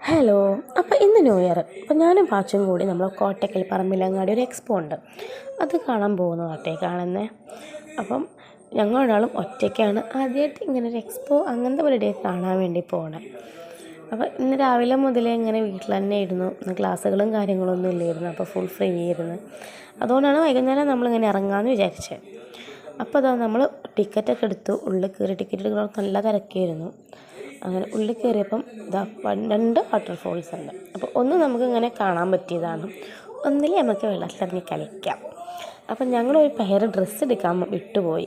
Hello. അപ്പോൾ ഇന്ന് new year. അപ്പോൾ ഞാനും പാച്ചും കൂടി നമ്മൾ കോട്ടയ്ക്കൽ പറമ്പിലങ്ങാടി ഒരു എക്സ്പോ ഉണ്ട്, അത് കാണാൻ പോകുന്നു ഒറ്റയ്ക്കാണെന്നേ. അപ്പം ഞങ്ങളൊരാളും ഒറ്റയ്ക്കാണ് ആദ്യമായിട്ട് ഇങ്ങനെ ഒരു എക്സ്പോ അങ്ങനത്തെ പരിപാടിയൊക്കെ കാണാൻ വേണ്ടി പോകണേ. അപ്പോൾ ഇന്ന് രാവിലെ മുതലേ ഇങ്ങനെ വീട്ടിൽ തന്നെ ഇരുന്നു, ഇന്ന് ക്ലാസ്സുകളും കാര്യങ്ങളൊന്നും ഇല്ലായിരുന്നു, അപ്പോൾ ഫുൾ ഫ്രീ ആയിരുന്നു. അതുകൊണ്ടാണ് വൈകുന്നേരം നമ്മളിങ്ങനെ ഇറങ്ങാമെന്ന് വിചാരിച്ചത്. അപ്പോൾ അതാ നമ്മൾ ടിക്കറ്റൊക്കെ എടുത്തു, ഉള്ളിൽ കയറി ടിക്കറ്റ് എടുക്കണം, നല്ല തിരക്കായിരുന്നു. അങ്ങനെ ഉള്ളിൽ കയറിയപ്പം ഇതാ 2 വാട്ടർഫോൾസ് ഉണ്ട്. അപ്പോൾ ഒന്ന് നമുക്കിങ്ങനെ കാണാൻ പറ്റിയതാണ്, ഒന്നിൽ നമുക്ക് വെള്ളത്തിലിറങ്ങി കളിക്കാം. അപ്പം ഞങ്ങളൊരു പെയർ ഡ്രസ്സ് എടുക്കാൻ വിട്ടുപോയി.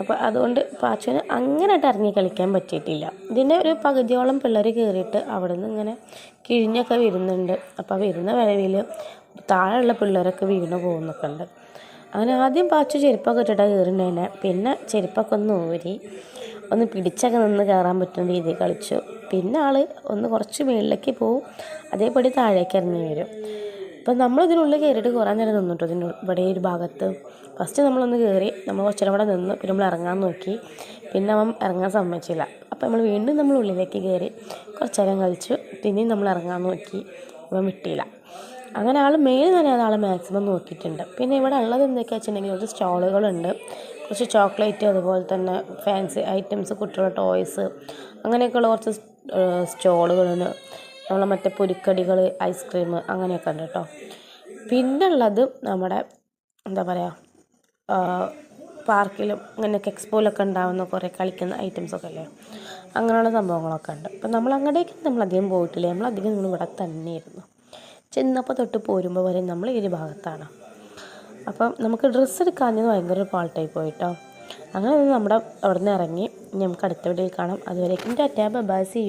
അപ്പോൾ അതുകൊണ്ട് പാച്ചുവിന് അങ്ങനെയായിട്ട് ഇറങ്ങി കളിക്കാൻ പറ്റിയിട്ടില്ല. ഇതിൻ്റെ ഒരു പകുതിയോളം പിള്ളേർ കയറിയിട്ട് അവിടെ നിന്ന് ഇങ്ങനെ കിഴിഞ്ഞൊക്കെ വരുന്നുണ്ട്. അപ്പോൾ വരുന്ന വരവിൽ താഴെയുള്ള പിള്ളേരൊക്കെ വീണ് പോകുന്നൊക്കെ ഉണ്ട്. അങ്ങനെ ആദ്യം പാച്ചു ചെരുപ്പൊക്കെ ഇട്ടിട്ടാണ് കയറിണ്ടതിനെ, പിന്നെ ചെരുപ്പൊക്കെ ഒന്ന് ഊരി ഒന്ന് പിടിച്ചൊക്കെ നിന്ന് കയറാൻ പറ്റുന്ന രീതിയിൽ കളിച്ചു. പിന്നെ ആൾ ഒന്ന് കുറച്ച് മുകളിലേക്ക് പോവും, അതേപടി താഴേക്ക് ഇറങ്ങി വരും. അപ്പം നമ്മളിതിനുള്ളിൽ കയറിയിട്ട് കുറേ നേരം നിന്നിട്ടു. ഇവിടെ ഒരു ഭാഗത്ത് ഫസ്റ്റ് നമ്മളൊന്ന് കയറി, നമ്മൾ കുറച്ചു നേരം ഇവിടെ നിന്ന്, പിന്നെ നമ്മൾ ഇറങ്ങാൻ നോക്കി, പിന്നെ അവൻ ഇറങ്ങാൻ സമ്മതിച്ചില്ല. അപ്പോൾ നമ്മൾ വീണ്ടും നമ്മൾ ഉള്ളിലേക്ക് കയറി കുറച്ച് നേരം കളിച്ചു, പിന്നെയും നമ്മൾ ഇറങ്ങാൻ നോക്കി, അവൻ വിട്ടില്ല. അങ്ങനെ ആൾ മേൽ നനയാതെ ആൾ മാക്സിമം നോക്കിയിട്ടുണ്ട്. പിന്നെ ഇവിടെ ഉള്ളത് എന്തൊക്കെയാ വെച്ചിട്ടുണ്ടെങ്കിൽ കുറച്ച് സ്റ്റോളുകളുണ്ട്, കുറച്ച് ചോക്ലേറ്റ്, അതുപോലെ തന്നെ ഫാൻസി ഐറ്റംസ്, കുട്ടികളുടെ ടോയ്സ്, അങ്ങനെയൊക്കെയുള്ള കുറച്ച് സ്റ്റോളുകളുണ്ട്. നമ്മളെ മറ്റേ പൊരിക്കടികൾ, ഐസ്ക്രീം അങ്ങനെയൊക്കെ ഉണ്ട് കേട്ടോ. പിന്നെ ഉള്ളത് നമ്മുടെ എന്താ പറയുക, പാർക്കിലും അങ്ങനെയൊക്കെ എക്സ്പോയിലൊക്കെ ഉണ്ടാകുന്ന കുറേ കളിക്കുന്ന ഐറ്റംസൊക്കെ അല്ലേ, അങ്ങനെയുള്ള സംഭവങ്ങളൊക്കെ ഉണ്ട്. അപ്പം നമ്മൾ അങ്ങോട്ടേക്ക് നമ്മളധികം പോയിട്ടില്ല, നമ്മളധികം നമ്മൾ ഇവിടെ തന്നെയായിരുന്നു. ചെന്നപ്പോൾ തൊട്ട് പോരുമ്പോൾ വരെ നമ്മൾ ഈ ഒരു ഭാഗത്താണ്. അപ്പം നമുക്ക് ഡ്രസ്സ് എടുക്കാഞ്ഞത് ഭയങ്കര ഒരു പാൾട്ടായി പോയിട്ടോ. അങ്ങനെ നമ്മുടെ അവിടെ നിന്ന് ഇറങ്ങി, നമുക്ക് അടുത്ത വീഡിയോയിൽ കാണാം. അതുവരേക്കും ടാറ്റാ ബൈ, സീ യു.